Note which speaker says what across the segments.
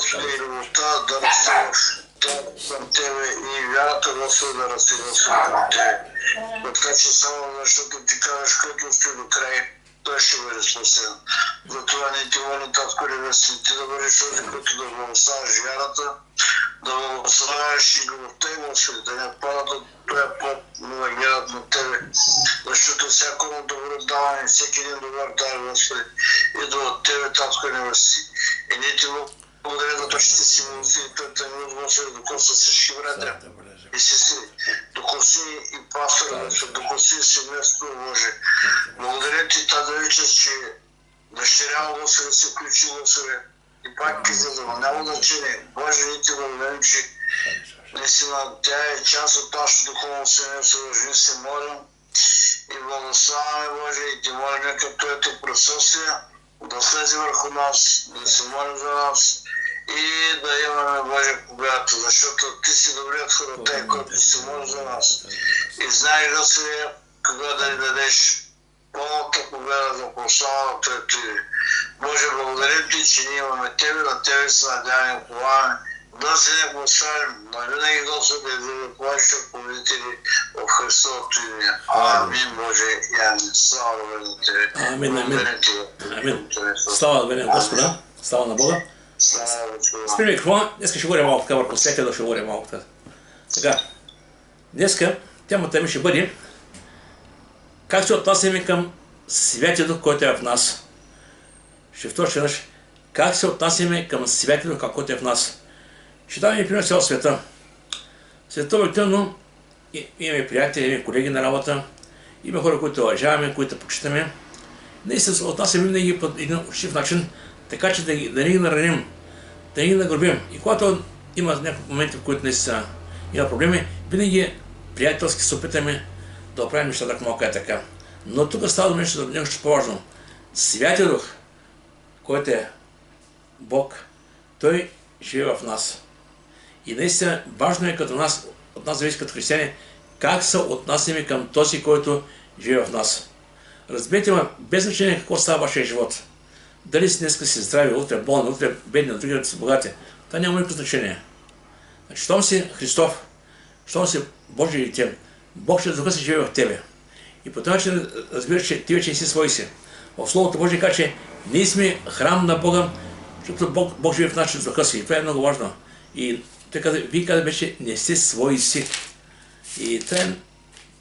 Speaker 1: Господи, и любовта да расте към Тебе и вярата, Господи, да расте, Господи, към Тебе. Така че само защото Ти казваш, който успи до край, той ще бъде спасен. Затова ние Ти молим, Татко Небесен, Ти да бъдеш този, който да благославяш вярата, да благославяш и любовта и Господи, да не отпадат от този път, но да гледат на Тебе. Защото всяко едно добро даване, всеки един добър дар, Господи, идва от Тебе, Татко Небесен. И ние Ти благодаря за това, че Ти си милостив, Твоята милост, Господи, докоса всички братя и сестри, докоси и пастора, Господи, докоси семейството, Боже. Благодаря Ти тази вечер, че дъщеря му, Господи, се включи, Господи, и пак изгледава. Няма значение. Боже, ние Ти благодарим, че наистина тя е част от нашето духовно семейство, Боже, се молим и благославяме, Боже, и Ти молим, нека Твоето присъствие да слезе върху нас, да се молим за нас и да имаме, Боже, победата, защото Ти си добрият хоротей, който се моли за нас. И знаеш, Господи, кога да ни дадеш пълната победа за прославата Ти. Боже, благодарим Ти, че ние имаме Тебе, на Тебе се надяваме и уповаваме. Да се не поставим, но винаги Господи, да ви плаща победители в Христовото име. Амин, Боже, и амин. Слава на Тебе.
Speaker 2: Амин, амин. Амин. Слава на Господа, слава на Бога. Спреми, какво? Днеска ще говорим малко така върху всеки да ще говорим малко така. Сега, днеска темата ми ще бъде как се отнасяме към Святия Дух, който е в нас. Ще вторя как се отнасяме към Святия Дух, който е в нас. Ще дам и пример цял света. Света обикновено имаме приятели, имаме колеги на работа, има хора, които уважаваме, които почитаме. Ние се отнасяме винаги по един учтив начин, така че да не ги нараним, да не ги нагрубим. И когато има някакви моменти, в които наистина има проблеми, винаги приятелски се опитаме да оправим нещата малко е така. Но тук става дума нещо по-важно. Святия Дух, който е Бог, Той живее в нас. И наистина важно е от нас зависи като християни, как се отнасяме към този, който живее в нас. Разберете ме, без значение какво става в вашия живот. Дали си днеска си здрави, утре болни, утре бедни, други си богати. Това няма никакво значение. Значи, щом си Христов, щом си Божие дете, Бог ще Духа си живее в тебе. И по този начин разбираш, че ти вече не си свой си. В Словото Божие казва, че ние сме храм на Бога, защото Бог живее в нас чрез Духа си. И това е много важно. И вие казвате, че не сте свои си. И това е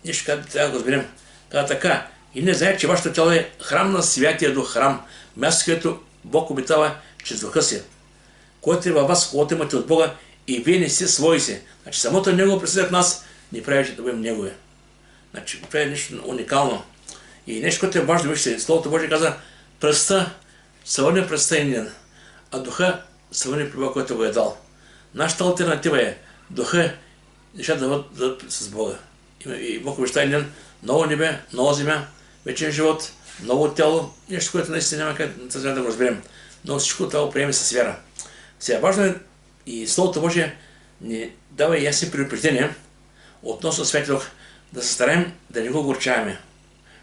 Speaker 2: нещо, трябва да го разберем. Казва така. И не знаете, че вашето тяло е храм на Святия Дух, храм. Място, където Бог обитава чрез Духа си. Който е във вас, когато имате от Бога, и вие не сте свои си. Значи самото Негово присъствие в нас ни прави, че да бъдем Негови. Значи това е нещо уникално. И нещо, което е важно, вижте, Словото Божие каза, пръста, съвърне пръста един, а Духа съвърне при Бога, който го е дал. Нашата алтернатива е Духа, нещата да бъдат с Бога. И Бог обеща един ново небе, нова земя, вечен живот, ново тяло, нещо, което наистина няма как да го разберем. Но всичко това го приеме с вяра. Сега важно е и Словото Божие ни дава ясни предупреждения относно Святия Дух, да се стараем да не го огорчаваме.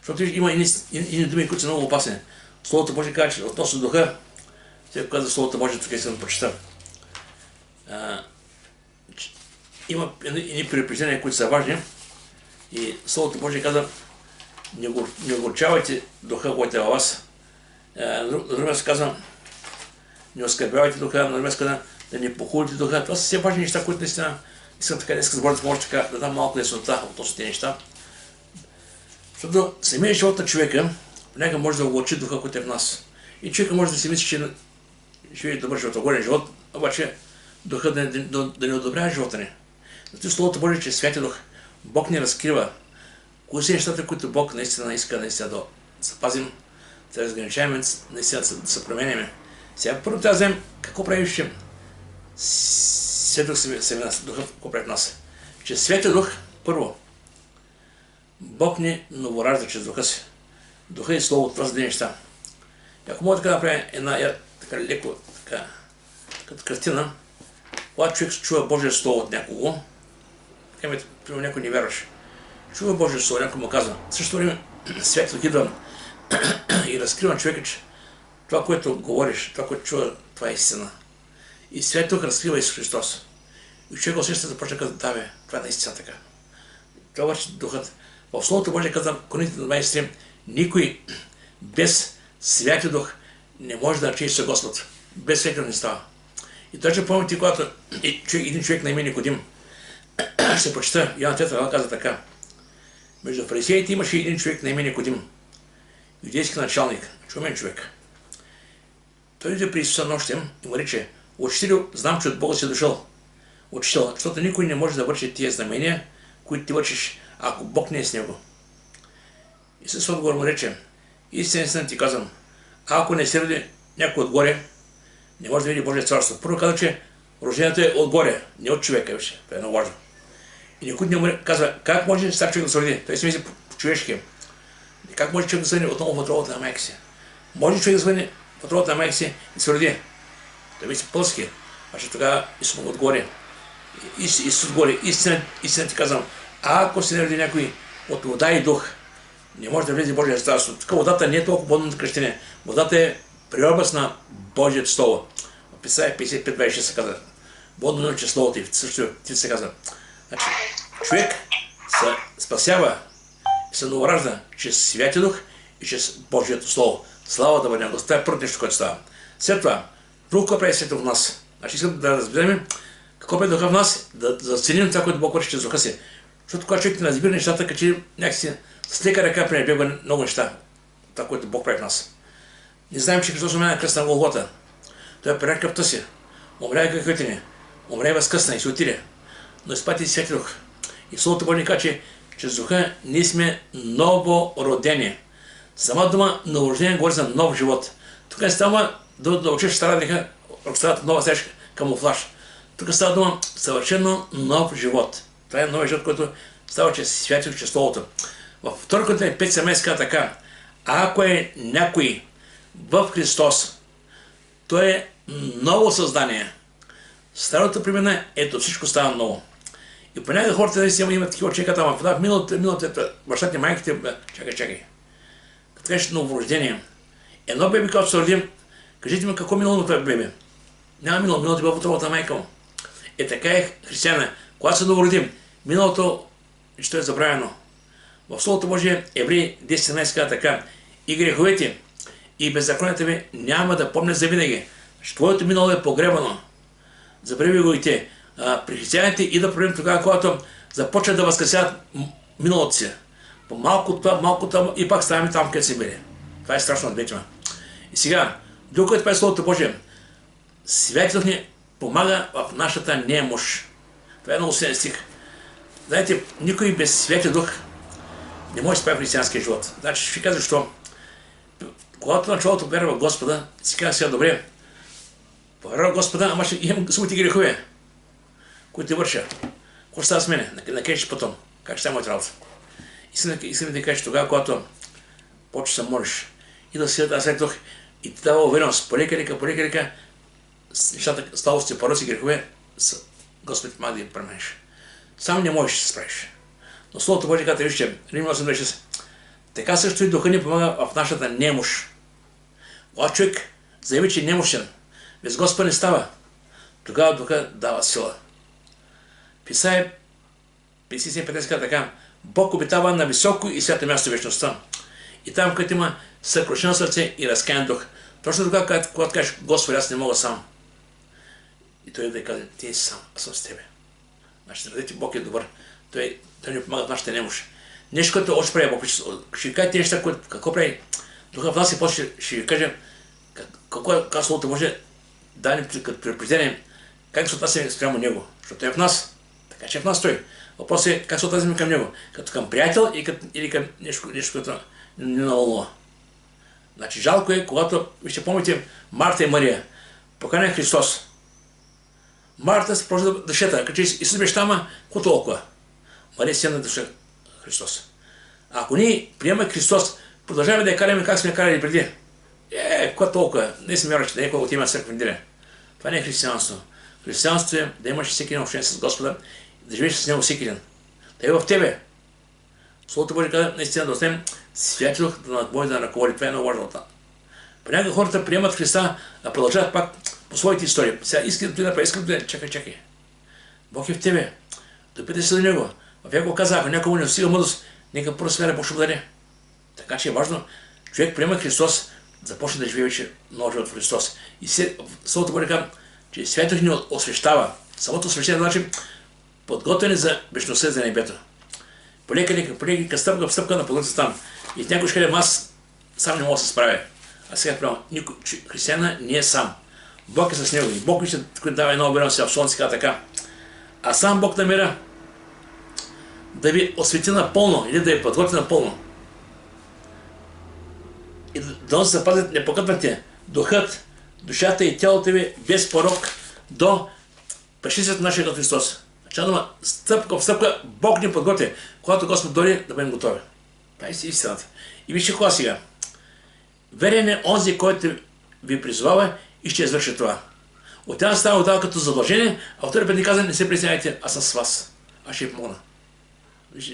Speaker 2: Защото има и думи, които са много опасни. Словото Божие казва, че относно Духа, сега казва Словото Божие, тук искам да прочета. Има едни предупреждения, които са важни. И Словото Божие казва, не огорчавайте Духа, който е във вас. На друго място казва, не оскърбявайте Духа, на друго място казва, да не похулите Духа. Това са все важни неща, които наистина искам така днес да може така да дам малко яснота относно тези неща. Защото самият живот на човека понякога може да огорчи Духа, който е в нас. И човека може да си мисли, че живее добър живот, огорен живот, обаче Духа да не одобрява живота ни. Зато Словото Божие, че Святия Дух, Бог ни разкрива кои са нещата, които Бог наистина иска да запазим, да разграничаваме, наистина да се променяме. Сега първо трябва да вземем какво прави ще Святия Дух, какво прави в нас. Че Святия Дух, първо, Бог ни новоражда чрез Духа си. Духа и Словото, това са две неща. И ако мога така да направя една така леко, като картина, когато човек чува Божие Слово от някого, така примерно някой не вярваш, чува Божие Слово, някой му казва, в същото време Святия Дух идва и разкрива на човека, че това, което говориш, това, което чува, това е истина. и Свят Дух разкрива Исус Христос. И човек усеща да почне да бе, това е наистина така. Това върши Духът. В Словото Божие казвам, Коринтите 23, никой без Святия Дух не може да рече Исус Господ. Без Святия Дух не става. И точно помните, когато един човек на име Никодим, ще прочета, Йоанн 3 глава каза така. Между фарисеите имаше един човек на име Никодим, юдейски началник, чумен човек. Той иде при Исуса нощем и му рече: Учителю, знам, че от Бога си дошъл. Учител, защото никой не може да върши тия знамения, които ти вършиш, ако Бог не е с него. Исус отговор му рече: истина ти казвам, ако не се роди някой отгоре, не може да види Божие царство. Първо каза, че рождението е отгоре, не от човека беше. Това е много важно. И никой не му казва, как може стар човек да се роди? Той си мисли по-човешки. Как може човек да се роди отново в отровата на майка си? Може човек да се роди в отровата на майка си и се роди? Той мисли пълски. Значи тогава Исус му отгоре. Исус отгоре. Истина ти казвам, ако се не роди някой от вода и дух, не може да влезе в Божие царство. Тук водата не е толкова водното кръщение. Водата е преобраз на Божието Слово. В Писание 55:26 се казва: водно научи Словото и също ти се казва. Значи, човек се спасява и се новоражда чрез Святия Дух и чрез Божието Слово. Слава да бъде на Господ. Това е първото нещо, което става. След това, друго какво прави Святия в нас. Значи искам да разберем какво прави Духа в нас, да заценим това, което Бог върши чрез Духа си. Защото когато човек не разбира нещата, като че някакси с лека ръка пренебрегва много неща. Това, което Бог прави в нас. Не знаем, че Христос умря на кръста на Голгота. Той преря кръвта си, умря греховете ни, умря възкъсна и се отиде. Но изпрати Святия Дух. И Словото Божие казва, че чрез Духа ние сме новородени. Сама дума новорождение говори за нов живот. Тук не става да учиш стара греха, старата нова среща, камуфлаж. Тук става дума съвършено нов живот. Това е нов живот, който става чрез Святия Дух, чрез Словото. Във 2 Коринтяни 5:17 казва така: ако е някой в Христос, той е ново създание. Старото премина, ето всичко става ново. И понякога хората наистина имат такива човека, ама в миналото бащата и майките, чакай. Като кажеш новорождение. Едно бебе, когато се родим, кажете ми какво минало на това бебе. Няма миналото било в утробата майка му. Е така е християна. Когато се новородим, миналото, че е забравено. В Словото Божие Евреи 10:17 казва така: и греховете, и беззаконията ви няма да помнят завинаги. Твоето минало е погребано. Забрави го и те. При християните и да проблем тогава, когато започват да възкресяват миналото си. Малко това и пак ставаме там, където се били. Това е страшно ответима. И сега, друго, което прави Словото Божие, Святият Дух ни помага в нашата немощ. Това е много силен стих. Знаете, никой без Святия Дух не може да справи християнския живот. Значи ще кажа защо. Когато началото вярва в Господа, си казва сега: добре, повярва в Господа, ама ще имам самите грехове, които те върша. Какво ще става с мене? Накажеш потом. Как ще става моята работа? Искам да ти кажеш тогава, когато почваш да молиш и да си Святия Дух и ти дава увереност, полека, нещата, слабости, пороци, грехове, Господ ти помага да ги промениш. Сам не можеш да се справиш. Но Словото Божие казва, вижте, Римляни 8:26, така също и Духа ни помага в нашата немощ. Когато човек заяви, че е немощен, без Господа не става, тогава Духа дава сила. Писание 57:15 казва така: Бог обитава на високо и свято място в вечността. И там, където има съкрушено сърце и разкаян дух. Точно тогава, когато кажеш: Господи, аз не мога сам. И той да каже: ти не си сам, аз съм с тебе. Значи, радите, Бог е добър. Той ни помага в нашата немощ. Нещо, което още прави Бог. Ще ви кажа тези неща, какво прави Духа в нас и после ще ви кажа какво е Словото може да ни като предупреждение, как се отнасяме спрямо Него. Защото той е в нас. Така че е в нас той. Въпросът е как се отнасяме към Него. Като към приятел или към нещо, което не навълнува. Значи жалко е, когато, вижте, помните Марта и Мария, поканя Христос. Марта се прожда дъщата, като Исус беше там, какво толкова? Мария си на дъща Христос. Ако ние приемаме Христос, продължаваме да я караме как сме карали преди. Какво толкова? Не съм вярващ, да някой отима в църква неделя. Това не е християнство. Християнство е да имаш всеки ден общение с Господа, да живееш с Него всеки ден. Да е в тебе. Словото Божие казва, наистина да останем Святия Дух да може да ръководи. Това е много важно. Понякога хората приемат Христа, а продължават пак по своите истории. Сега искам да направя, искам да чакай. Бог е в тебе. Допитай се до Него. В Яков каза, ако някому не достига мъдрост, нека първо смеля Бог ще му даде. Така че е важно, човек приема Христос, започне да живее вече нов живот в Христос. И Словото Божие казва, че святото ни освещава. Самото освещение значи подготвяне за вечността за небето. Полека, стъпка в стъпка на подготвяне там. И в някой ще кажа, аз сам не мога да се справя. А сега правилно, християна не е сам. Бог е с него. И Бог ще дава едно обирам се в слънце, така. А сам Бог намира да ви освети напълно или да ви подготви напълно. И да се запазят непокътнати духът, душата и тялото ви без порок до пришествието на нашия Христос. Дума, стъпка в стъпка Бог ни подготвя, когато Господ дойде да бъдем готови. Това е истината. И вижте кога сега. Верен е онзи, който ви призвава и ще извърши това. От една става отдава като задължение, а втори път ни каза, не се притеснявайте, аз съм с вас. Аз ще ви помогна.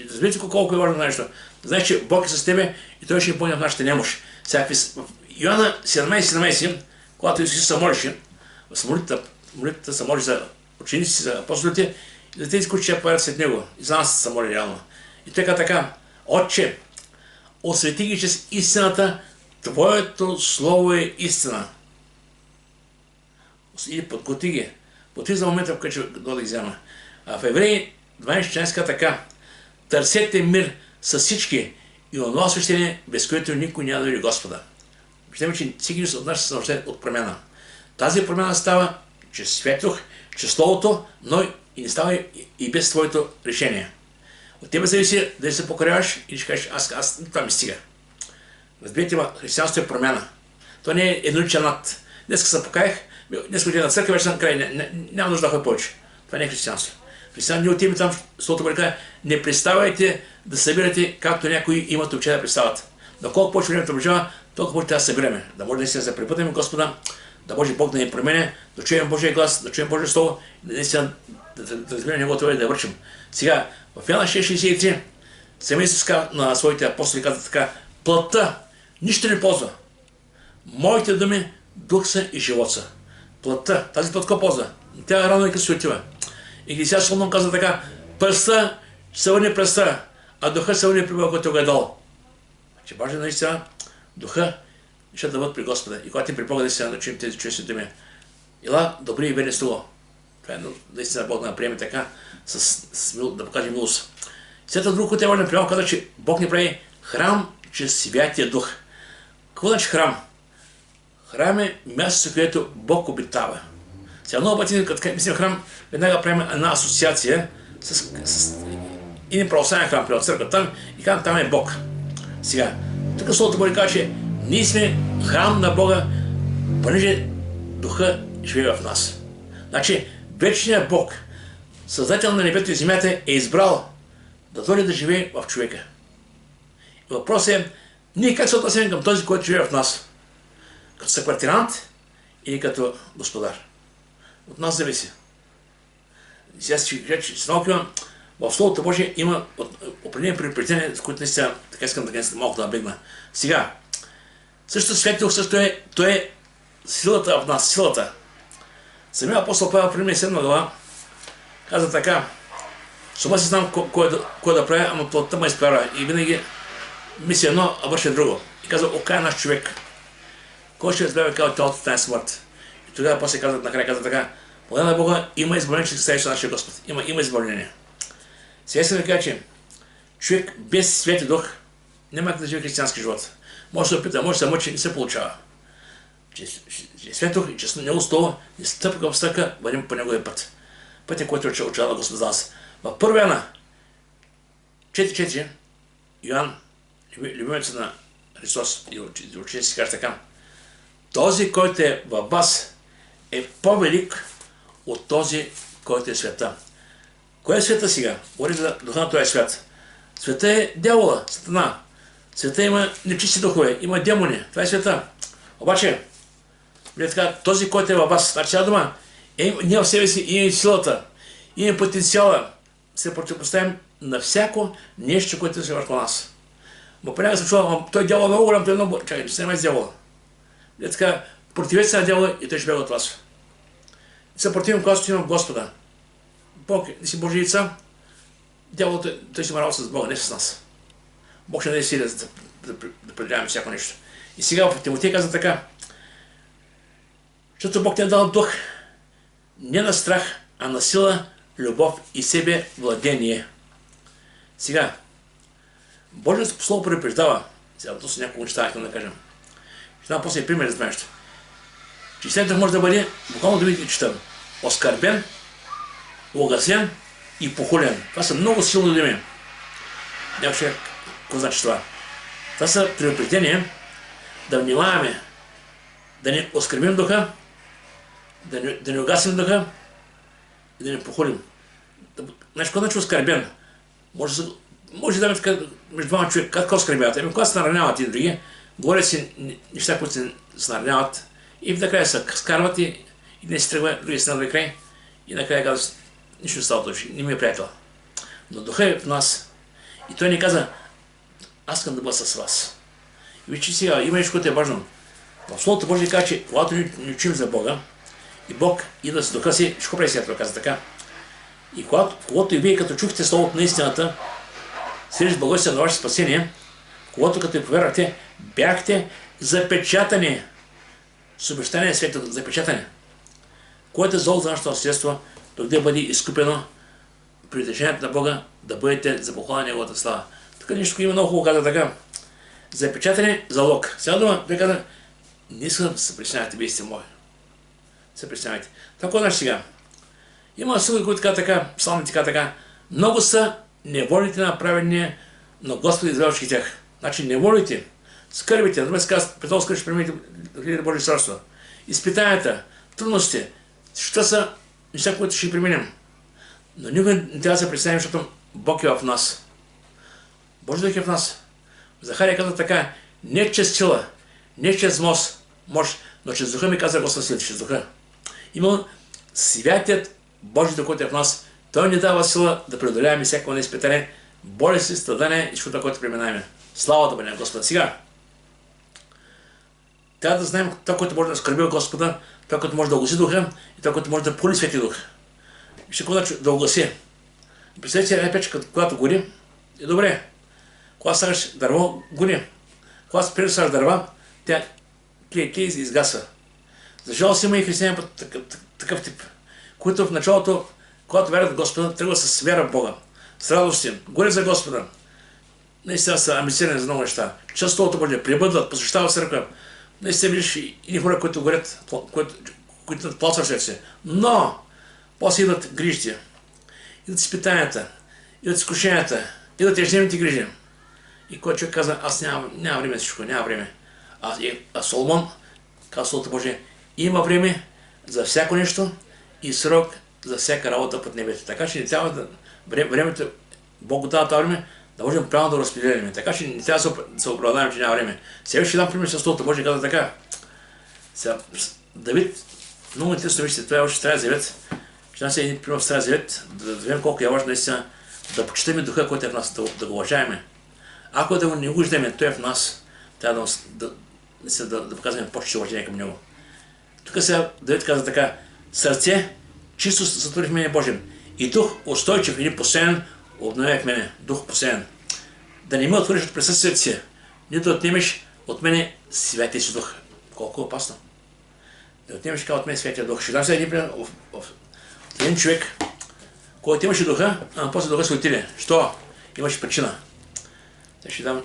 Speaker 2: Разбирате колко е важно нещо. Знаеш, че Бог е с тебе и Той ще ни помогне в нашата немощ. Сега в Йоанна 17:17, когато Исус се молеше, в молитвата се моли за ученици, за апостолите и за тези, които ще появят след Него. И за нас се моли реално. И той каза така, Отче, освети ги чрез истината, Твоето Слово е истина. Или подготви ги. Подготви за момента, в който ще да ги взема. А в Евреи 12:14 така, търсете мир с всички и онова освещение, без което никой няма да види Господа. Виждаме, че всеки от нас се нуждае от промяна. Тази промяна става чрез Святох, чрез Словото, но и не става и без твоето решение. От тебе зависи дали се покоряваш и ще кажеш, аз това ми стига. Разбирате, християнството е промяна. Това не е едноличен акт. Днеска се покаях, днеска отида на църква, вече съм край, няма нужда да ходя повече. Това не е християнство. Християн, ние отиваме там, Словото Божие, не представяйте да събирате, както някои имат обичай да представят. Но колко повече времето продължава, толкова повече трябва да събираме. Да може наистина да се препътим Господа, да може Бог да ни променя, да чуем Божия глас, да чуем Божие Слово, наистина да разберем Неговото и да вършим. Сега, в Йоанна 6:63, самия Исус на своите апостоли каза така, плътта нищо не ползва. Моите думи дух са и живот са. Плътта, тази плът какво ползва? Тя рано и късно се отива. И Христия Соломон каза така, пръста се върне пръста, а духа се върне при Бога, който го е дал. Че важно наистина духа ще да бъдат при Господа. И когато ти при Бога наистина да чуем тези чудесни думи. Ела добри и верни слово. Това е наистина Бог да направи така, да покаже милост. След това друго, което е важно, приема каза, че Бог ни прави храм чрез Святия Дух. Какво значи храм? Храм е мястото, където Бог обитава. Сега много пъти, като мислим храм, веднага правим една асоциация с един православен храм, при църква там и казвам, там е Бог. Сега, тук Словото Божие казва, че ние сме храм на Бога, понеже Духа живее в нас. Значи, вечният Бог, Създател на небето и земята, е избрал да дойде да живее в човека. И въпросът е, ние как се отнасяме към този, който живее в нас? Като съквартирант или като господар? От нас зависи. Сега ще наукивам, в Словото Божие има определени предупреждения, с които наистина така искам да малко да набегна. Сега, също Святия Дух също той е силата в нас, силата. Самия апостол Павел в Римляни 7 глава каза така, сама си знам кое да правя, ама плътта ме изкара и винаги мисли едно, а върши друго. И каза, окай наш човек, кой ще разбере казва тялото в тази смърт. И тогава после накрая каза така, благодаря на Бога, има избавление чрез Христа нашия Господ. Има избавление. Сега искам да кажа, че човек без Свети Дух няма как да живее християнски живот. Може да се опита, може да се мъчи, не се получава. Свети Дух и чрез Него Слово и стъпка в стъпка вървим по Неговия път. Пътя, който е учава Господ за нас. В 1 Йоанна 4:4 Йоан, любимец на Христос и ученици каже така, този, който е във вас, е по-велик от този, който е света. Кой е света сега? Говори за духа на този свят. Света е дявола, сатана. Света има нечисти духове, има демони. Това е света. Обаче, този, който е във вас, значи сега дума, ние в себе си имаме силата, имаме потенциала, се противопоставим на всяко нещо, което се върху нас. Но понякога съм чувал, той дявол е много голям, той е много... Чакай, не се занимай с дявола. Противете се на дявола и той ще бяга от вас. се противим, когато имам Господа. Бог си Божи яйца, дяволът той си има работа с Бога, не с нас. Бог ще даде сили да предявяваме всяко нещо. И сега в Тимотей каза така, защото Бог не е дал дух не на страх, а на сила, любов и себе владение. Сега, Божието слово предупреждава, сега то са няколко неща, да кажем. Ще дам после пример за това нещо. Че след може да бъде, буквално да видите, читам, оскърбен, огасен и похулен. Това са много силни думи. Някой ще какво значи това? Това са предупреждения да внимаваме, да не оскърбим духа, да не угасим духа и да не похулим. Значи, какво значи оскърбен? Може да бъде между двама човека, какво оскърбяват? Когато се нараняват и други, говорят си неща, които се нараняват и накрая се скарват и не се тръгва, други се на край и накрая казват, нищо не става точно, не ми е приятел. Но духа е в нас и той ни каза, аз искам да бъда с вас. И вижте сега, има нещо, което е важно. В Словото Божие казва, че когато ни учим за Бога и Бог идва с духа си, ще го прави сега, каза така. И когато и вие като чухте Словото на истината, срещу благодействие на ваше спасение, когато като я повярвахте, бяхте запечатани с обещание свето запечатане, което е зло за нашето наследство, да бъде изкупено при решението на Бога, да бъдете за похвала на Неговата слава. Тук нещо има много хубаво каза така. Запечатане залог. Сега дума, той каза, не искам да се притеснявате, вие сте мои. Се притеснявайте. Това значи сега. Има сили, които така, псалми така, много са неволите на праведния, но Господ извелчи тях. Значи неволите, скърбите, на друга се казва, Петро скърби ще преминете в Божие царство. Изпитанията, трудности, що са неща, които ще преминем. Но никога не трябва да се представим, защото Бог е в нас. Божий дух е в нас. Захария каза така, не чрез сила, не чрез мощ, но чрез духа ми каза Господ сила, чрез духа. Именно святият Божий дух, който е в нас, той ни дава сила да преодоляваме всяко изпитание, болести, страдания и всичко, което преминаваме. Слава да бъде на Господа. Сега, трябва да знаем това, което може да скърби Господа, това, което може да огласи духа и това, което може да поли свети дух. Вижте какво значи да огласи. Представете една печка, когато гори, е добре. Когато слагаш дърво, гори. Когато спреш да слагаш дърва, тя изгасва. За жалост има и християни по такъв тип, които в началото, когато вярват в Господа, тръгва с вяра в Бога, с радост им, горе за Господа. Наистина са амбицирани за много неща. Частото Божие, прибъдват, посещават църква. Наистина виждаш и хора, които горят, които плачват след се. Но, после идват грижите, идват изпитанията, идват изкушенията, идват ежедневните грижи. И който човек каза, аз няма време за всичко, няма време. А Соломон, казва Словото Божие, има време за всяко нещо и срок за всяка работа под небето. Така че не трябва времето, Бог дава това време, да можем правилно да разпределяме. Така че не трябва да се оправдаваме, че няма време. Сега ще дам пример с Словото Божие, каза така. Сега, Давид, много интересно вижте, това е още Стария завет. Ще дам се един пример в Стария завет, да видим колко е важно наистина да почитаме духа, който е в нас, да го уважаваме. Ако да го не виждаме, той е в нас, трябва да показваме почти уважение към него. Тук сега Давид каза така, сърце чисто сътвори в мене Божие и дух устойчив или постоянен обновяй в мене, дух постоянен. Да не ме отвориш от присъствието си, нито да отнемеш от мене святия си дух. Колко е опасно. Да отнемеш така от мен святия дух. Ще дам сега един пример в един човек, който имаше духа, а после духа се отиде. Що? Имаше причина. Ще дам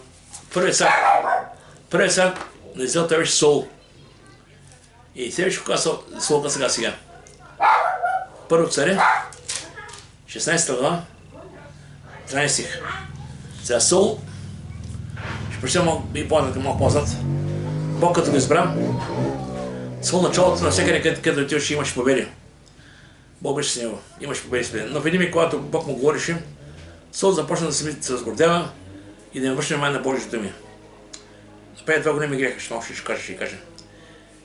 Speaker 2: първият цар на Израел, той беше Сол. И сега ще показва Сол сега. Първо царе, 16 глава, 13 стих. Сега Сол, ще прочитам и малко по-назад. Бог като го избра, Сол началото на всякъде, където отиваше, имаше победи. Бог беше с него, имаше победи с победи. Но видим и когато Бог му говореше, Сол започна да се разгордява и да не върши внимание на Божието думи. Направи два големи греха, ще кажа.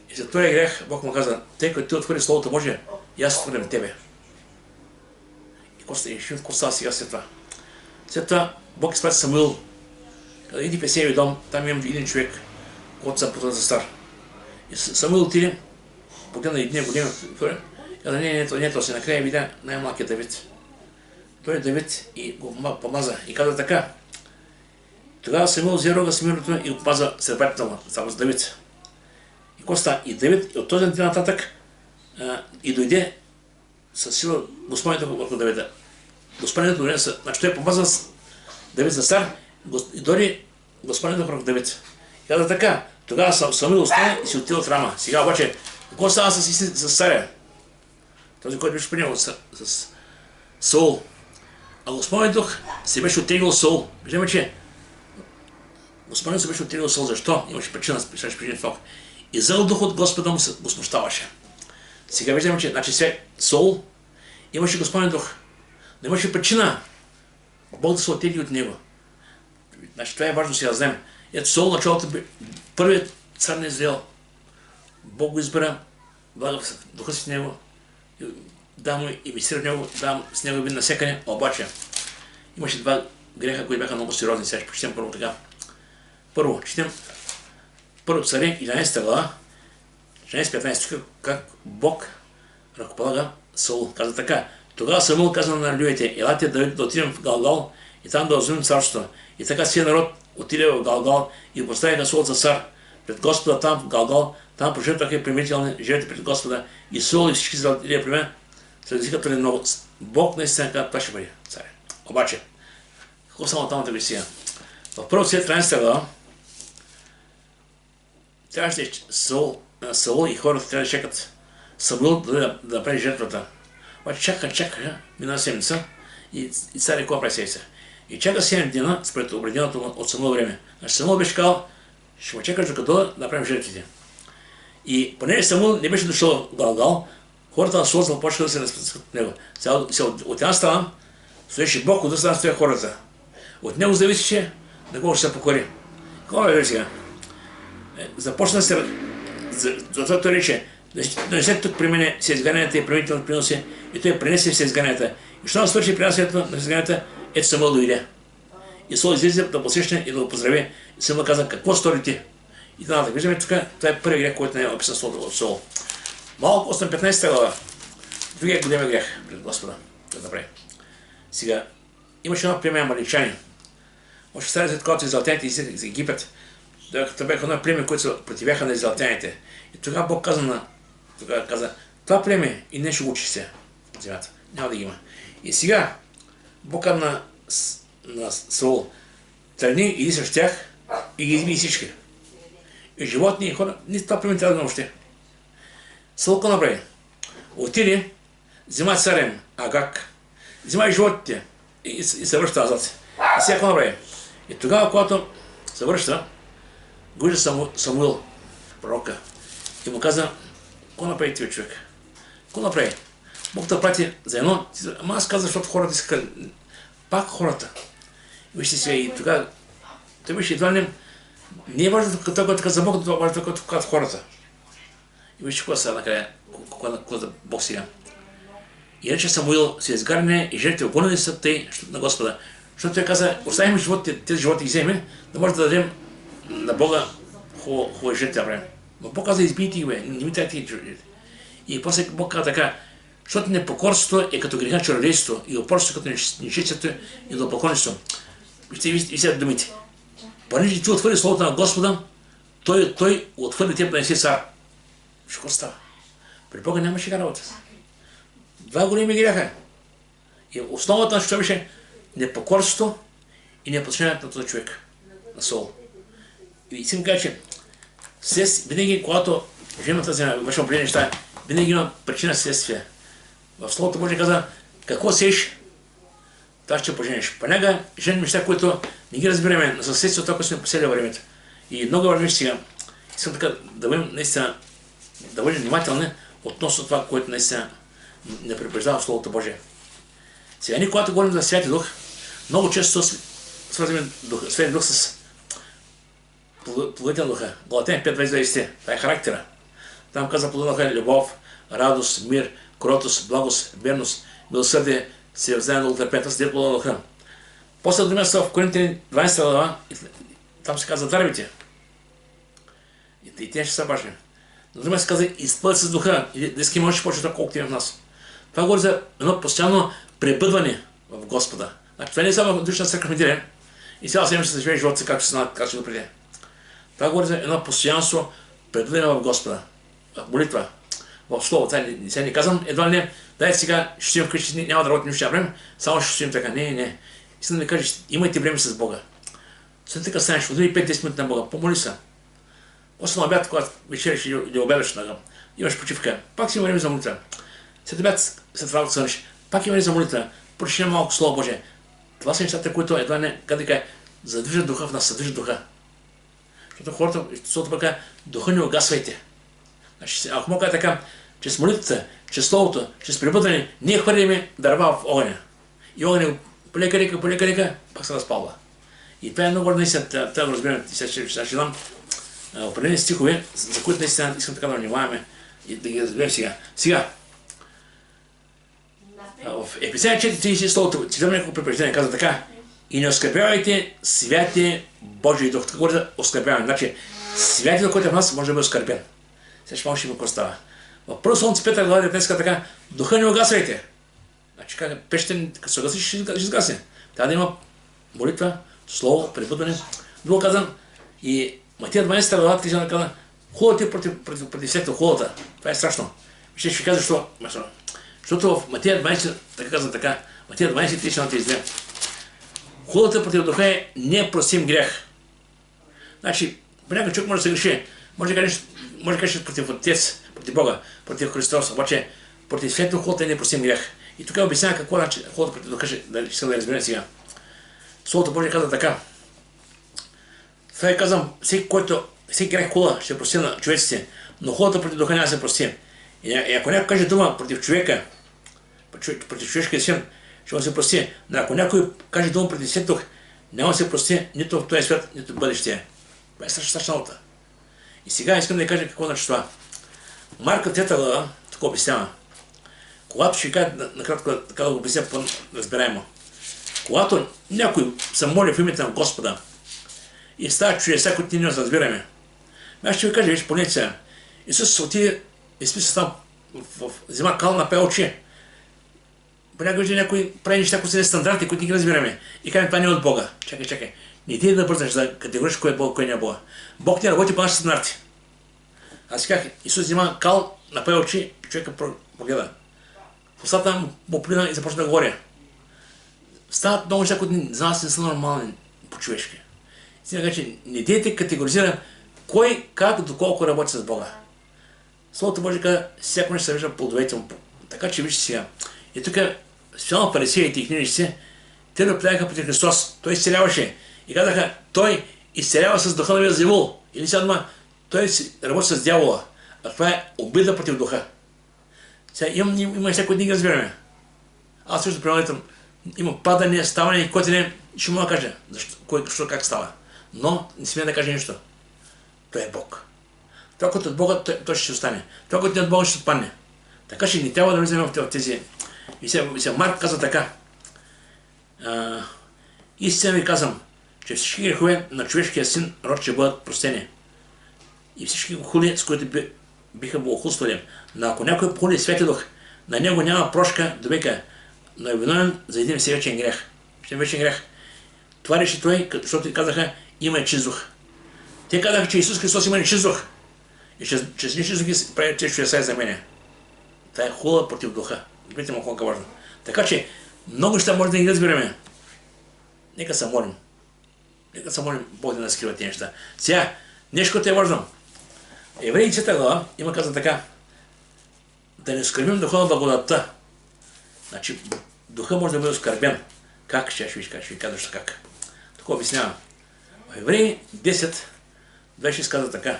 Speaker 2: И за този грех Бог му каза, тъй като ти отвори Словото Божие, и аз отворям тебе. И какво става сега след това? След това Бог изпрати Самуил, къде иди в Есеевия дом, там имам един човек, който се потъна за стар. И Самуил отиде, погледна и година, Каза, не, то си накрая видя най-малкият Давид. Той е Давид и го помаза. И каза така. Тогава Самуил взе рога с мирното и го помаза сред братята му, само с Давид. И какво става? И Давид, и от този ден нататък, и дойде със сила Господният върху Давида. Господният дойде, значи той помаза Давид за цар и дори Господният върху Давид. И каза така. Тогава Самуил остана и си отида от Рама. Сега обаче, какво става с царя? Този, който беше принял с Саул. А Господният дух се беше оттеглил Саул. Виждаме, че Господният се беше оттеглил Саул. Защо? Имаше причина това. И зъл дух от Господа му го смущаваше. Сега виждаме, че значи Саул имаше Господният дух. Но имаше причина Бог да се оттегли от него. Значи това е важно сега да знаем. Ето Саул началото първият цар на Израел. Бог го избира, влага духа си в него, да му инвестира в него, да с него вин насекане. Обаче имаше два греха, които бяха много сериозни. Сега ще прочетем първо така. Първо, четем Първо Царе, 11 глава, 16-15, как Бог ръкополага Саул. Каза така. Тогава Самуил каза на людите, елате да отидем в Галгал и там да вземем царството. И така всея народ отиде в Галгал и го поставиха Саул за цар пред Господа там в Галгал. Там пожертваха примирителни жертви пред Господа и Саул и всички израелтяни племен се разликат много. Бог наистина каза, това ще бъде царя. Обаче, какво само там да ви сега? В Първо Царе 13 глава трябваше Саул и хората трябва да чекат Самуил да направи жертвата. Обаче чакаха, мина седмица и царя какво прави седмица. И чака 7 дена според обреденото от Самуил време. Значи Самуил беше казал, ще му чакаш докато да направим жертвите. И понеже Самуил не беше дошъл в Галгал, хората на Саул започнаха да се разпръскат от него. От една страна стоеше Бог, от друга страна стоя хората. От него зависеше да го ще се покори. Какво е сега? Започна се... Затова той рече, донесе тук при мене всеизганията и примирителни приноси, и той принесе всеизганията. И щом свърши принасянето на всеизганията, ето Самуил дойде. И Саул излезе да посрещне и да го поздрави. И Самуил каза, какво стори ти? И така, виждаме тук, това е първият грех, който не е описан от Саул. Малко 15 глава. Другия големия грех пред Господа. Да направи. Сега, имаше едно племе амаличани. Още стари след когато израелтяните излизаха из Египет. Това бяха едно племе, което се противяха на израелтяните. И тогава Бог каза, това племе и не ще учи се от земята. Няма да ги има. И сега Бог каза на Саул, тръгни, иди срещу тях и ги изби всички. И животни, и хора, това племе трябва да наобще. Саул какво направи? Отиде, взема царем Агак, взема и животите и се връща назад. И сега какво направи? И тогава, когато се връща, го вижда Самуил, пророка, и му каза, какво направи ти, човек? Какво направи? Бог да прати за едно, ама аз казах, защото хората искаха, пак хората. Вижте сега и тогава, той беше едва не е важно това, което каза Бог, това е важно това, което казват хората. И вижте какво сега накрая, какво за Бог сега. И рече Самуил, се изгарне и жертви обърнали са тъй на Господа. Защото той каза, оставим животите, тези животи ги вземем, да може да дадем на Бога хубави жертви да правим. Но Бог каза, избийте ги, не ми трябва ги. И после Бог каза така, защото непокорството е като греха чародейство и упорството като нечистието и злопоклонничество. Вижте сега думите. Понеже ти отвърли словото на Господа, той отвърли теб да не си цар. Какво става? При Бога нямаше работа. Два големи греха. И основата на това беше непокорството и непослушанието на този човек, на Саул. И си ми кажа, че винаги, когато жената земя вършва определени неща, винаги има причина следствие. В Словото Божие каза, какво сееш, това ще поженеш. Понякога женим неща, които не ги разбираме, но за следствие това, което сме посели във времето. И много важно сега. Искам така да бъдем наистина, да бъдем внимателни относно това, което наистина не препреждава в Словото Божие. Сега ние, когато говорим за Святи Дух, много често свързваме Святи Дух с плодите на Духа. Галатяни 5:20. Това е характера. Там каза плодът на Духа любов, радост, мир, кротост, благост, верност, милосърдие, всевъздаяние, дълготърпение. Това са 9 плода на Духа. После другия са в Коринтияни 12 глава, там се казва дарбите. И те ще са важни. На друго място каза, изпълнят с духа. И днес има още повече колкото има в нас. Това говори за едно постоянно пребъдване в Господа. Значи, това не е само душна църква в неделя и цяла седмица ще живее живота си, както се знае, както допреди. Това говори за едно постоянство пребъдване в Господа. В молитва, в слово. Сега не казвам, едва ли не, дай сега ще стоим вкъщи, няма да работим нищо време, само ще стоим така. Не. Искам да ви кажа, имайте време с Бога. След така станеш, отдели 5-10 минути на Бога, помоли се. После на обяд, когато вечериш или обедаш, имаш почивка, пак си има време за молитва. След обяд, след работа сънеш, пак има време за молитва, прочитай малко Слово Божие. Това са нещата, които едва не, задвижат духа в нас, съдвижат духа. Защото хората, защото пък духа не угасвайте. Значи, ако мога така, чрез молитвата, чрез Словото, чрез пребъдване, ние хвърляме дърва в огъня. И огъня полека, пак се разпалва. И това е много наистина, трябва да разберем. Ще дам определени стихове, за които наистина искам така да внимаваме и да ги разберем сега. Сега, в Ефесяни 4:30 Словото, цитирам няколко предупреждения, казва така: и не оскърбявайте святия Божий дух. Така говори за оскърбяване. Значи, святия дух, който е в нас, може да бъде оскърбен. Сега ще малко ще има какво става. В Първо Солунци 5 глава 19 така: духа не угасвайте. Значи, пещен, като се угасиш, ще изгасне. Трябва да има молитва, слово, пребъдване. Друго казвам, и Матия 12 глава 30 казва: хулата против всякото хулата. Това е страшно. Ще кажа защо. Защото в Матия 20 така казва така. Матия 20:31. Хулата против духа е непростим грях. Значи, понякога човек може да се греши. Може да кажеш против Отец, против Бога, против Христос, обаче против светло хулата е непростим грях. И тук обяснява какво значи хулата против духа, ще да разберем сега. Словото Божие казва така. Това е казвам, всеки грех хула ще прости на човеците, но хулата против духа няма да се прости. И ако някой каже дума против човека, против човешкия син, ще му се прости. Но ако някой каже дума против свет дух, няма да се прости нито в този свят, нито в бъдещия. Това е страшна работа. И сега искам да ви кажа какво значи това. Марка 3 глава така обяснява. Когато ще кажа накратко така да го обясня по-разбираемо. Когато някой се моли в името на Господа и става чудеса, които ние не разбираме, аз ще ви кажа, виж, поне сега. Исус отиде и списа там, взема кал на пелче. Понякога някой прави неща, които са нестандартни, които не ги разбираме. И казваме, това не е от Бога. Чакай. Не ти да бързаш да категориш кой е Бог, кой не е Бога. Бог не работи по нашите стандарти. Аз си казах, Исус взема кал, напе очи и човека погледа. В устата му плина и започна да говоря. Стават много неща, които за нас не са нормални по-човешки. Си така, че не дейте категоризира кой, как, доколко работи с Бога. Словото Божие казва, всяко нещо се вижда плодовете му. Така че вижте сега. И тук специално фарисеите и книжниците, те напляваха против Христос. Той изцеляваше. И казаха, той изцелява с духа на Веелзевул. Или сега дума, той работи с дявола. А това е обида против духа. Сега има неща, които не ги разбираме. Аз също приемам, има падане, ставане и който не, ще мога да кажа защо, как става. Но не смея да кажа нищо. Той е Бог. Това, което от Бога, той ще остане. Това, което не от Бога, ще отпадне. Така че не трябва да влизаме в тези. И сега Марк каза така. Истина ви казвам, че всички грехове на човешкия син род ще бъдат простени. И всички хули, с които биха богохулствали. Но ако някой похули Свети Дух, на него няма прошка до века, но е виновен за един всевечен грех. Ще вечен грех. Това реши той, защото казаха, има и чист дух. Те казаха, че Исус Христос има и чист дух. И чрез нищи дух прави тези чудеса за мене. Това е хула против духа. Видите му колко е важно. Така че много неща може да ги разбираме. Нека се молим. Бог да не скрива тези неща. Сега, нещо, което е важно. Евреи 4 глава има каза така. Да не скърбим духа на благодатта. Значи, духа може да бъде оскърбен. Как? Ще ви казваш как. Тук обяснявам. В Евреи 10 беше каза така.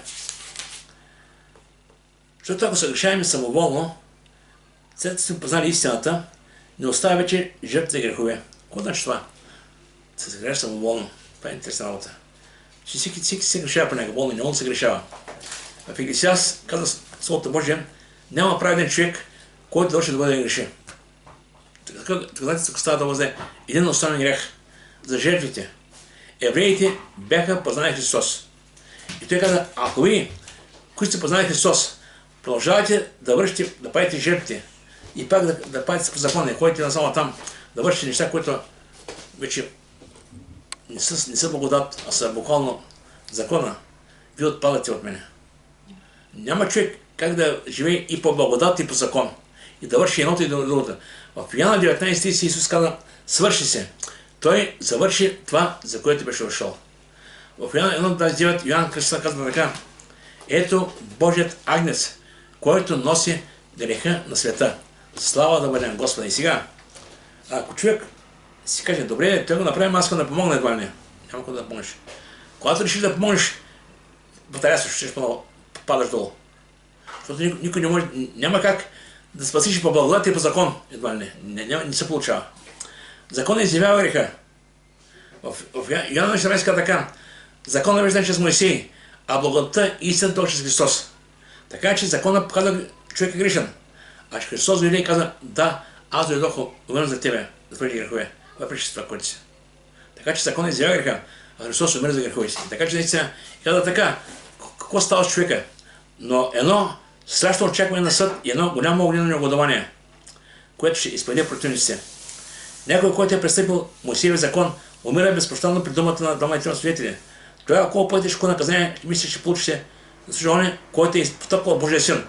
Speaker 2: Защото ако съгрешаваме самоволно, след като сме познали истината, не остава вече жертва за грехове. Какво значи това? Се съгрешава самоволно. Това е интересна работа. Всеки се грешава по него, волно и неволно се грешава. В Екклесиаст каза Словото Божие, няма праведен човек, който дължи да бъде греши. Така става да бъде един основен грех за жертвите. Евреите бяха познали Христос. И той каза, ако ви, които сте познали Христос, продължавате да вършите, да правите жертвите и пак да правите по закон, не ходите назад там, да вършите неща, които вече не са благодат, а са буквално закона, вие отпадате от мене. Няма човек как да живее и по благодат, и по закон. И да върши едното и другото. В Йоанна 19 стих Исус каза, свърши се. Той завърши това, за което беше дошъл. В Йоанна 1.29 Йоанн Кръстителят казва така, ето Божият агнец, който носи греха на света. Слава да бъде на Господа. И сега, ако човек си каже, добре, той го направим, аз да помогна едва ли не. Няма какво да помогнеш. Когато решиш да помогнеш, батария също ще падаш долу. Защото никой не може, няма как да спасиш по благодат и по закон, едва ли не. Не се получава. Закон изявява греха. В Йоанна 14 казва така, закон е веждан чрез Моисей, а благодатта и истината чрез Христос. Така че законът показва човек е грешен. А Христос дойде и каза, да, аз дойдох умирам за тебе, за твоите грехове, въпреки това, което си. Така че законът изявява греха, а Христос умира за грехове си. Така че наистина каза така, какво става с човека? Но едно страшно очакване на съд и едно голямо огнено негодование, което ще изпълни противниците. Някой, който е престъпил Моисеев закон, умира безпрощавно при думата на двама свидетели. Тогава колко по-тежко наказание мисля, че получите за онзи, който е потъпкал Божия син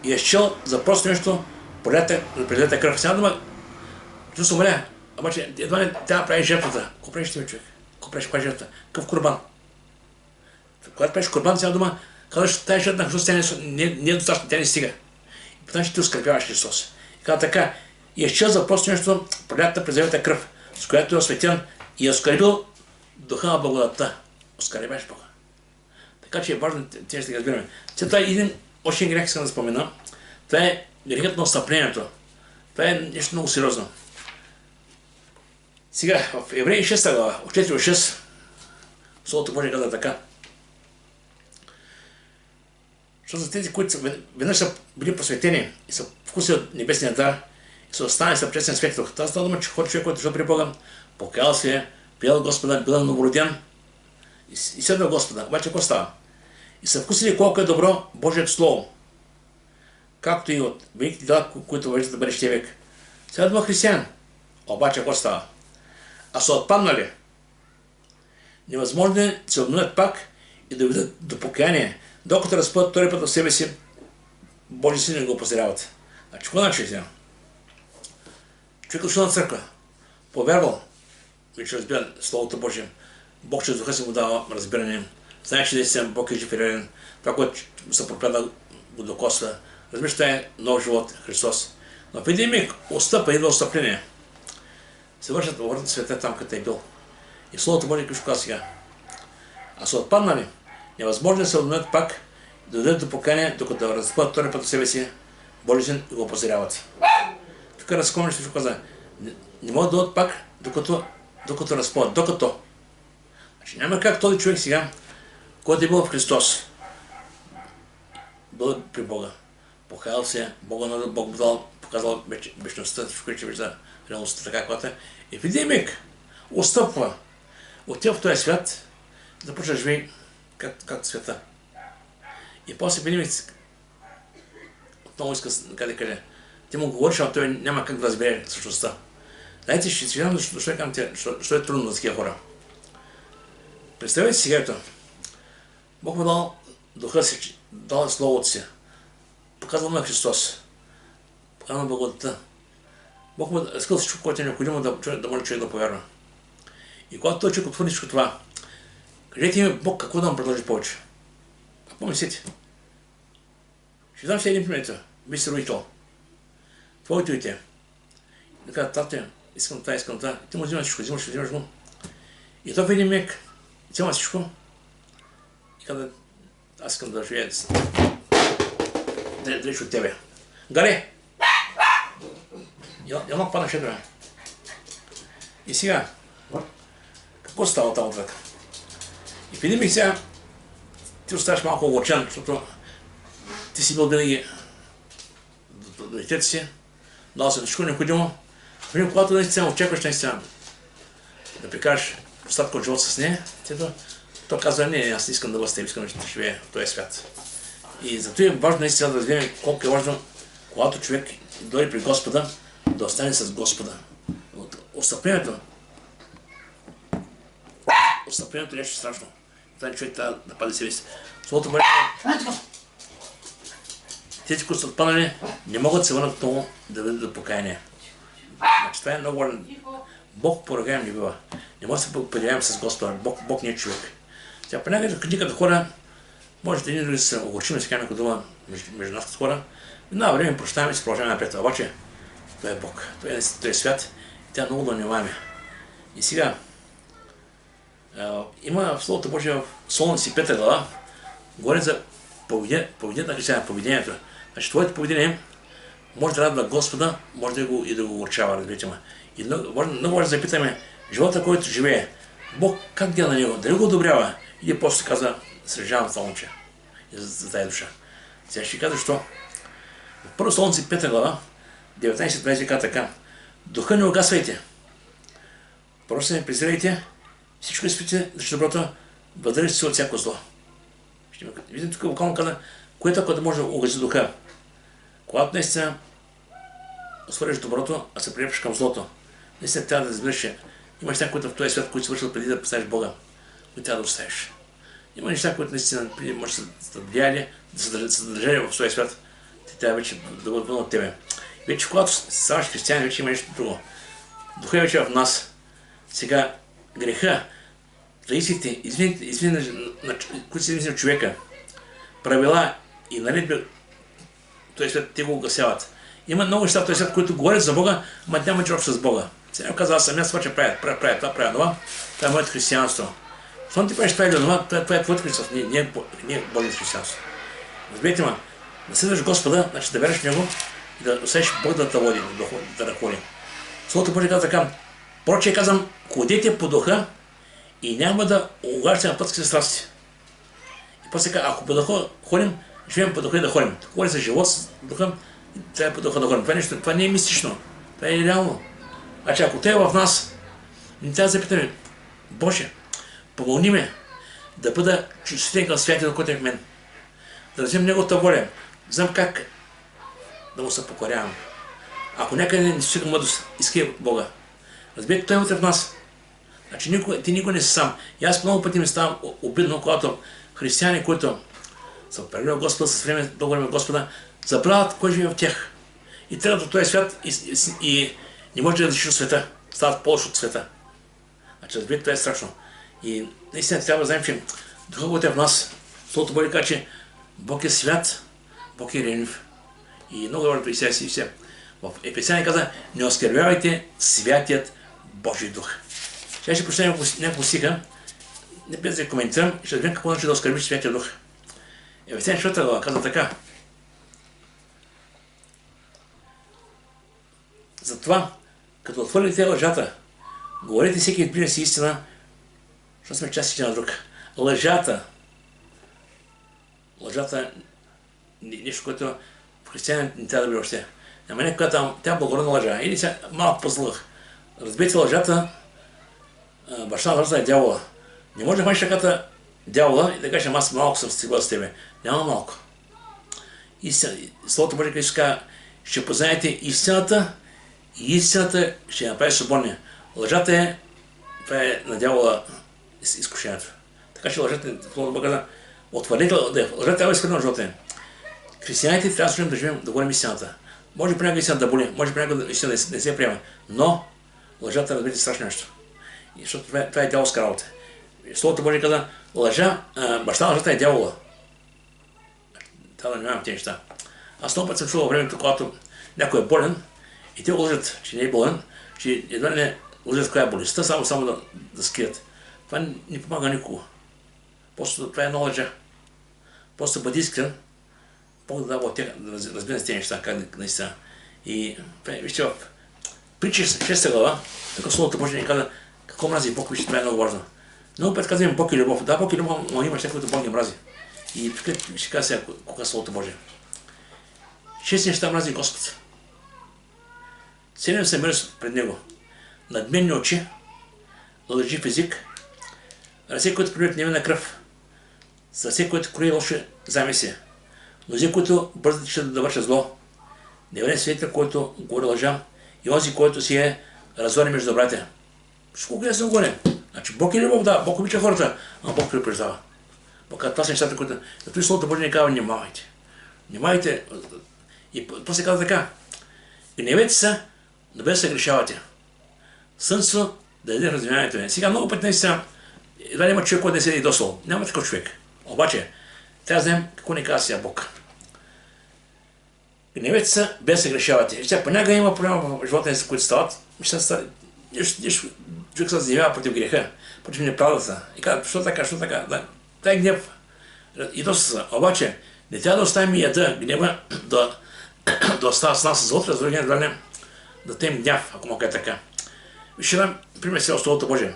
Speaker 2: и е счел за просто нещо пролята кръв. Сега дума, чувство умря, обаче едва не трябва да прави жертвата. Какво правиш ти, човек? Какво правиш каква жертва? Какъв курбан? Когато правиш курбан, сега дума, казваш, тази жертва на Христос не е достатъчно, тя не стига. И потом ще ти оскърбяваш Христос. И казва така, и е счел за просто нещо пролята през кръв, с която е осветен и е оскърбил духа на благодатта. Оскърбяваш Бога. Така че е важно тези да разбираме. Това е един очень грех, искам да спомена. Това е грехът на отстъплението. Това е нещо много сериозно. Сега, в Евреи 6 глава, от 4-6, Словото Божие казва така. Защото за тези, които веднъж са били просветени и са вкусили от небесния дар и са останали с пречестен свет дух. Това става дума, че ход човек, който дошъл при Бога, покаял се, приел Господа, бил новороден и следва Господа. Обаче какво става? И са вкусили колко е добро Божието Слово, както и от великите дела, които вършат да бъдещия век. Сега дума християн. Обаче какво става? А са отпаднали. Невъзможно е да се обновят пак и да видят до покаяние, докато разпъват втори път в себе си, Божи сини не го позиряват. Значи, какво значи сега? Човек дошъл на църква, повярвал, вече разбира Словото Божие, Бог чрез духа си му дава разбиране, знае, че наистина Бог е жив и реален, това, което се проповядва го докосва. Разбира, това е нов живот, Христос. Но в един миг отстъпа, идва отстъпление. Се вършат във света там, където е бил. И Словото Божие какво казва сега? А са отпаднали, невъзможно да се обновят пак, да дадат до покаяние, докато разпъват втори път от себе си, болезен и го позиряват. Тук разкомня, ще каза, не могат да дадат пак, докато разпъват. Докато. Значи няма как този човек сега, който е бил в Христос, бил при Бога, покаял се, Бог му дал, показал вечността, че вижда реалността така, която е. И в един миг отстъпва, отива в този свят, започва да живее както света. И после в един миг отново иска да каже, ти му говориш, а той няма как да разбере същността. Знаете, ще си видам, защо е трудно за такива хора. Представете си сега, Бог му дал духа си, дал Словото си, показал на Христос, показал на благодатта. Бог му искал всичко, което е необходимо да може човек да повярва. И когато той човек отвърни всичко това, кажете ми Бог какво да му предложи повече. Какво мислите? Ще дам си един пример. Ви си родител. Твоето дете. Да кажа, тате, искам това. Ти му взимаш всичко, взимаш му. И той в един миг взема всичко и каза, аз искам да живея далеч от тебе. Гале! Едно падна ще време. И сега, какво става там отвък? И в един миг сега ти оставаш малко огорчен, защото ти си бил винаги до детето си, дал се всичко необходимо. Но когато наистина очакваш наистина да прекараш остатък от живот с нея, то казва, не, аз не искам да бъда с теб, искам да живея в този свят. И зато е важно наистина да разберем колко е важно, когато човек дойде при Господа, да остане с Господа. Отстъплението е нещо страшно. Това човек трябва да пази себе си. Словото Божие, тези, които са отпаднали, не могат да се върнат отново да бъдат до покаяние. Значи това е много важно. Бог поругаем не бива. Не може да се предявим с Господа. Бог не е човек. Сега понякога като хора, може да ние се огорчим, да се кажем дума между нас като хора. На време прощаваме и се продължаваме напред. Обаче, той е Бог. Той е свят. И тя много да внимаваме. И сега, има в Словото Божие в Солун си 5 глава, говори за поведението на християна, поведението. Значи твоето поведение може да радва Господа, може да го огорчава, разберете ме. И много може да запитаме живота, който живее. Бог как гледа на него? Дали го одобрява? Или просто казва, срежавам това момче за тази душа. Сега ще кажа защо. В първо Солунци 5 глава, 19-20 казва така. Духа не угасвайте. Просто не презирайте. Всичко изпитите, защото доброто въздържите се от всяко зло. Ще видим тук буквално каза, което ако да може да угаси духа. Когато наистина свършиш доброто, а се приемаш към злото, наистина трябва да разбереш, че има неща, които в този свят, които си вършил преди да поставиш Бога, които трябва да оставиш. Има неща, които наистина може да са влияли, да са държали в този свят, те трябва вече да бъдат вън от тебе. Вече когато ставаш християн, вече има нещо друго. Духа е вече в нас. Сега греха, традициите, които се измислят човека, правила и наредби, този свят те го угасяват. Има много неща в този свят, които говорят за Бога, но няма нищо общо с Бога. Сега казва, аз самия това, че правя това, правя това, това е моето християнство. Щом ти правиш това или това, това е твоето християнство, не е Божието християнство. Разберете ме, да следваш Господа, значи да вериш в Него и да усетиш Бог да те води, да ръководи. Словото Божие казва така, проче казвам, ходете по духа и няма да угаждате на плътските страсти. И после така, ако по духа ходим, живеем по духа и да ходим. Говори за живот с духа, трябва по духа да ходим. Това не е мистично, това е реално. Значи ако те е в нас, не трябва да запитаме, Боже, помогни ме да бъда чувствителен към святия, който е в мен. Да развием Неговата воля. Знам как да му се покорявам. Ако някъде не стигам мъдрост, искай Бога. Разберете, Той е вътре в нас. Значи ти никой не си сам. И аз много пъти ми ставам обидно, когато християни, които са прегрели от Господа, с време дълго време Господа, забравят кой живее в тях. И тръгват от този свят и не може да разрешиш от света. Стават по-лошо от света. Значи, разберете, това е страшно. И наистина трябва да знаем, че Духът е в нас. Словото Божие казва, че Бог е свят, Бог е ревнив. И много важно и сега. В Ефесяни каза, не оскърбявайте святият Божий Дух. Сега ще прочета няколко стиха, не без да коментирам, ще разберем какво значи да оскърбиш святия Дух. Ефесяни 4 глава казва така. Затова, като отвърлите лъжата, говорете всеки ближен си истина, защото сме части на друг. Лъжата е нещо, което в християни не трябва да бъде още. Ама не, когато тя благородна лъжа. Или сега малко по-злъх. Разбейте лъжата, баща на лъжата е дявола. Не може да хванеш ръката дявола и да кажеш, аз малко съм стигла с тебе. Няма малко. Словото Божие казва, ще познаете истината и истината ще направи свободния. Лъжата това е на дявола изкушението. Така че лъжата, Словото Божие казва, отвърнете лъжата, трябва да изхвърлим лъжата. Християните трябва да живеем, да говорим истината. Може понякога истината да боли, може понякога истината не се приема, но лъжата, разберете, страшно нещо. Защото това е дяволска работа. Словото Божие каза, баща на лъжата е дявола. Трябва да внимавам тези неща. Аз много път съм чувал във времето, когато някой е болен и те лъжат, че не е болен, че едва не лъжат коя е болестта, само да скрият. Това не помага никого. Просто това е една лъжа. Просто бъди искрен, Бог да дава от тях, да разбирам с тези неща, как наистина. И вижте в Притчи 6 глава, така Словото Божие ни каза, какво мрази Бог, вижте, това е много важно. Много път казваме Бог и любов. Да, Бог и любов, но има неща, които Бог не мрази. И ще кажа сега, кога Словото Божие. 6 неща мрази Господ. 7 се мърз пред Него. Надменни очи, лъжив език, ръце, които приливат невинна кръв, сърце, което крои лоши замисли, Онзи, които бързат да вършат зло. Невинен свидетел, който говори лъжа, и онзи, който си е разорен между братя. Колко ясно говори. Значи Бог е любов, да, Бог обича хората, а Бог предупреждава. Бог казва, това са нещата, които... Зато и Словото Божие ни казва, внимавайте. Внимавайте. И после казва така. Гневете се, но без да се грешавате. Слънцето да даде разминаването ви. Сега много пъти наистина, едва има човек, който не седи досъл. Няма такъв човек. Обаче, трябва да знаем какво ни казва сега Бог. Гневете се, без да се грешавате. Сега понякога има проблема в живота ни, които стават. Човек се заявява против греха, против неправдата. И казва, що така? Да. Това е гнев. И доста са. Обаче, не трябва да оставим и яда, гнева, да остава с нас за утре, за другия време, да тем гняв, ако мога е така. Вижте нам, пример сега от Словото Божие.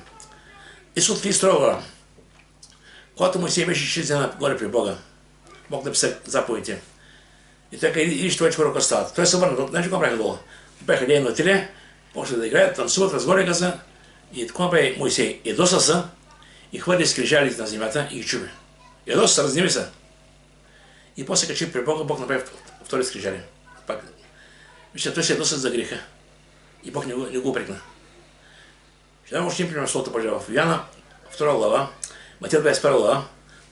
Speaker 2: Исус ли строила, когато Моисей беше 6 дена горе при Бога, Бог да писа заповедите. И така, и човече хора стават. Той се върна, знаеш какво правиха долу? Бяха лея на теле, почва да играят, танцуват, разгореха се, и така бе Моисей. Ядоса се, и хвърли скрижалите на земята и ги чуби. Ядоса се, разними се. И после качи при Бога, Бог направи втори скрижали. Пак. Вижте, той се ядоса за греха. И Бог не го упрекна. Ще дам още един пример в Словото Божие. В Йоанна 2 глава, Матея 21 глава,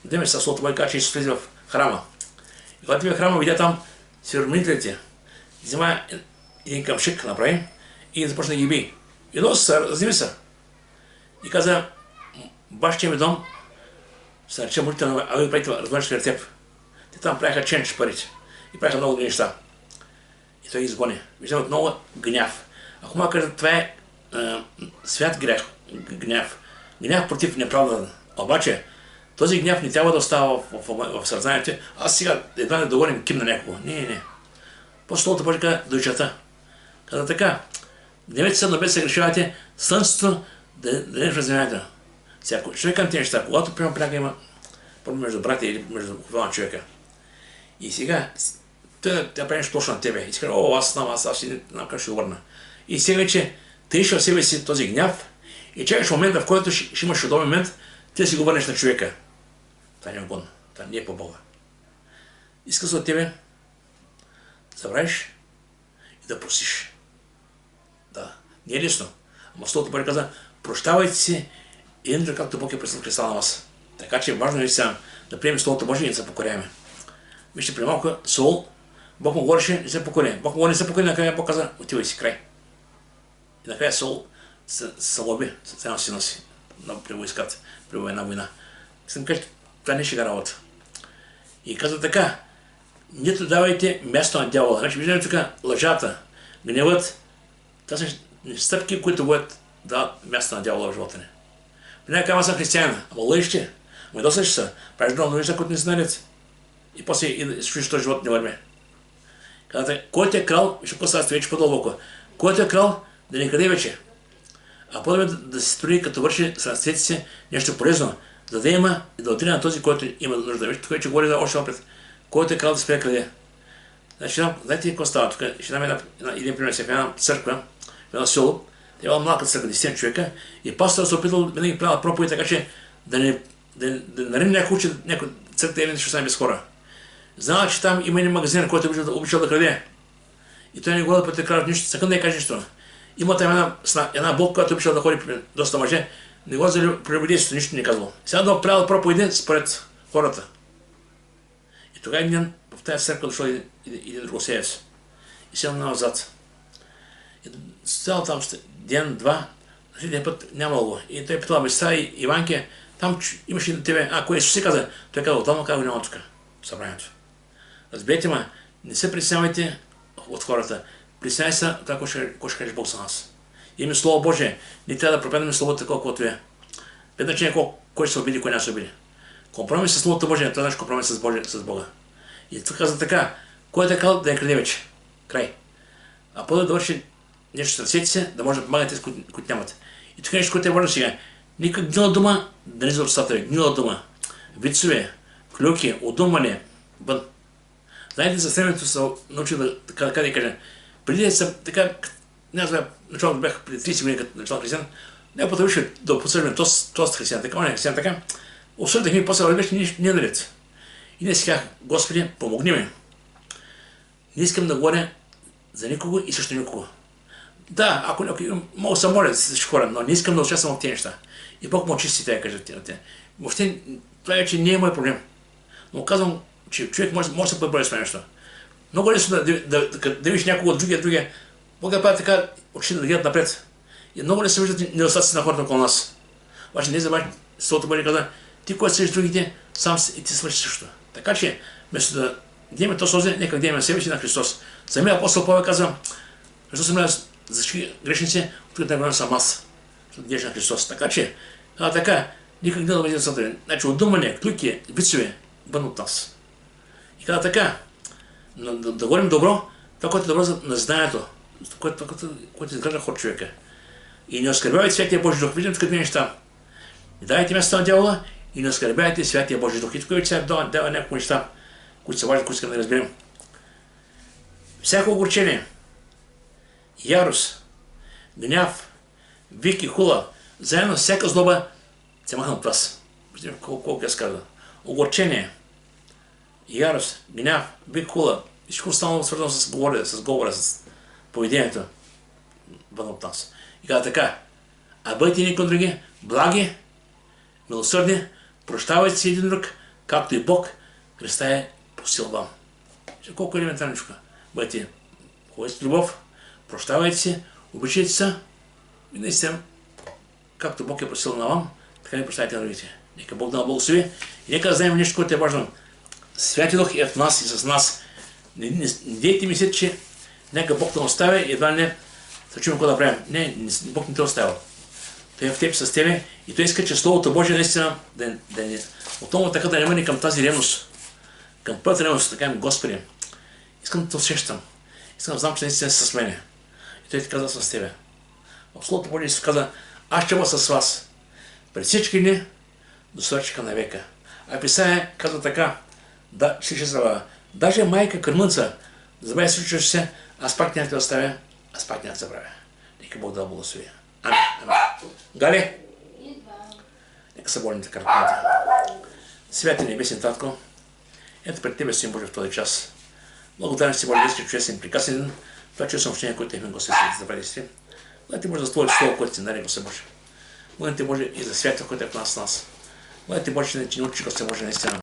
Speaker 2: дадем се Словото Божие, казва, че Исус влезе в храма. И когато в храма видя там сиромителите, взема един къмшик направи и започна да ги би. И носи се, разними се. И каза, бащия ми дом се нарече молитва, а ви правите развъншен рецепт. Те там правиха ченч парите и правиха много неща. И той ги изгони. Виждаме отново гняв. Ако мога кажа, това е свят гняв. Гняв против неправдата. Обаче, този гняв не трябва да остава в съзнанието. Аз сега едва не догоним ким на някого. Не. После Словото Божие каза дойчата. Каза така, гневете се, но без се грешавате, слънцето да не разминавате. Сега, човек към тези неща, когато прямо пряка има проблем между братя или между двама човека. И сега, той да прави нещо точно на тебе. И си казва, аз си как ще върна. И сега вече тъиш в себе си този гняв и чакаш момента, в който ще имаш удобен момент, ти да си го върнеш на човека. Това не е угодно. Това не е по Бога. Иска се от тебе да забравиш и да простиш. Да, не е лесно. Ама Словото Божие каза, прощавайте си един друг, както Бог е пресъл Христа на вас. Така че важно е сега да приемем Словото Божие и да се покоряваме. Вижте, при малко Саул, Бог му говореше, не се покори. Бог му говори, не се покори, накрая Бог каза, отивай си, край. И накрая Саул се лоби с една сина си при войската, при една война. Искам да кажа, това не е шега работа. И каза така, нито давайте място на дявола. Значи виждаме тук лъжата, гневът, това са стъпки, които бъдат да място на дявола в живота ни. При аз съм християнин, ама лъжите, ама досъщи са, правиш много неща, които не са наред. И после и слушаш този живот не върви. Казвате, който е крал, ще какво вече по-дълбоко, който е крал, да не краде вече. А по-добре да се строи, като върши с ръцете си нещо полезно, за да има и да отиде на този, който има нужда. Вижте, тук вече говори да още напред. Който е крал да спре краде. Значи, знаете какво става тук? Ще дам един пример. В една църква, в едно село, има малка църква, 10 човека, и пастор се опитал винаги правил проповеди, така че да нарим някой учи, някой църква или ще стане без хора. Знала, че там има един магазин, който обичал да краде. И той не го да пъти крадат нищо, съкън да не каже нищо. Има там една бог, която обичал да ходи при доста мъже, не го за прелюбодействието, нищо не казвал. Сега да правил проповеди според хората. И тогава един ден в тази църква дошъл един другосеец. И седна назад. И цял там ден-два, един път нямало го. И той питала места и Иванке, там имаше на тебе, кой Исус си каза? Той каза, отдавна каза, няма тук, в събранието. Разберете ме, не се притеснявайте от хората. Притеснявай се това, кой ще каже Бог за нас. Имаме Слово Божие, ние трябва да проповядваме Словото такова, каквото е. Без значение кой ще се обиди, кой не се обиди. Компромис с Словото Божие, това е компромис с Бога. И тук каза така, кой е така да не краде вече. Край. А по-да върши нещо с ръцете си, да може да помагате с които нямате. И тук нещо, което е важно сега. Никак гнила дума да не за устата ви. Гнила дума. Вицове, клюки, удумване, бън. Знаете, за времето се научил да кажа. Преди съм така, не знам, началото бях преди 30 години като начал християн, не потървиш да посъждаме тост християн, така, не християн, така. Осъдах ми, после беше не наред. И днес казах, Господи, помогни ми. Не искам да говоря за никого и също никого. Да, ако някой мога да се моля за всички хора, но не искам да участвам в тези неща. И Бог му очисти тя, кажа те. Въобще, това вече не е мой проблем. Но казвам, че човек може да се пребори с това нещо. Много лесно да видиш някого от другия. Бог да прави така, очите да гледат напред. И много лесно виждат недостатъците на хората около нас. Обаче не забравяй, Словото Божие каза, ти, който съдиш другите, сам и ти свършиш също. Така че, вместо да гледаме то сълзи, нека гледаме себе си на Христос. Самия апостол Павел казва, защо се моля за всички грешници, тук да не съм аз, защото гледаш на Христос. Така че, никак не да бъде съдържен. Значи, отдумване, клюки, вицове, вън от нас. И каза така, да говорим добро, това, което е добро на знанието, което изгражда ход човека. И не оскърбявайте Святия Божи Дух. Виждам тук две неща. Не давайте място на дявола и не оскърбявайте Святия Божи Дух. И тук вече дава няколко неща, които са важни, които искам да разберем. Всяко огорчение, ярост, гняв, вик и хула, заедно с всяка злоба, се махна от вас. Виждам колко аз казва. Огорчение, ярост, гняв, вик, хула, всичко останало свързано с говора, с поведението вън от нас. И казва така, а бъдете ни към други, благи, милосърдни, прощавайте си един друг, както и Бог Христа е простил вам. Колко е елементарно нещко. Бъдете хубави с любов, прощавайте си, обичайте се и наистина, както Бог е простил на вам, така не прощавайте на другите. Нека Бог да благослови и нека да знаем нещо, което е важно. Святия Дух е в нас и с нас. Не дейте мислите, че нека Бог да оставя и едва не се чуем какво да правим. Не, Бог не те оставя. Той е в теб, с тебе и Той иска, че Словото Божие наистина отново така да не мъни към тази ревност. Към първата ревност, така им, Господи, искам да те усещам. Искам да знам, че наистина си с мене. И Той ти каза с тебе. В Словото Божие се каза, аз ще бъда с вас. Пред всички дни до свършика на века. А Писание казва така, да, ще забравя. Даже майка кърмънца, забравя случваш се, аз пак няма те оставя, аз пак няма те забравя. Нека Бог да благослови. Амин. Гали? Нека се молим така ръкомата. Святи небесен Татко, ето пред Тебе Син Божи в този час. Благодарен си, Боже, че чудесен прикасен, това чудесно общение, което Тебе Господи за бъдеще. Благодаря Ти, Боже, за Твоето Слово, което Ти нарек, Господи Боже. Благодаря Ти, Боже, и за святото, което е в нас. Благодаря Ти, Боже, че не научи, Господи Боже, наистина.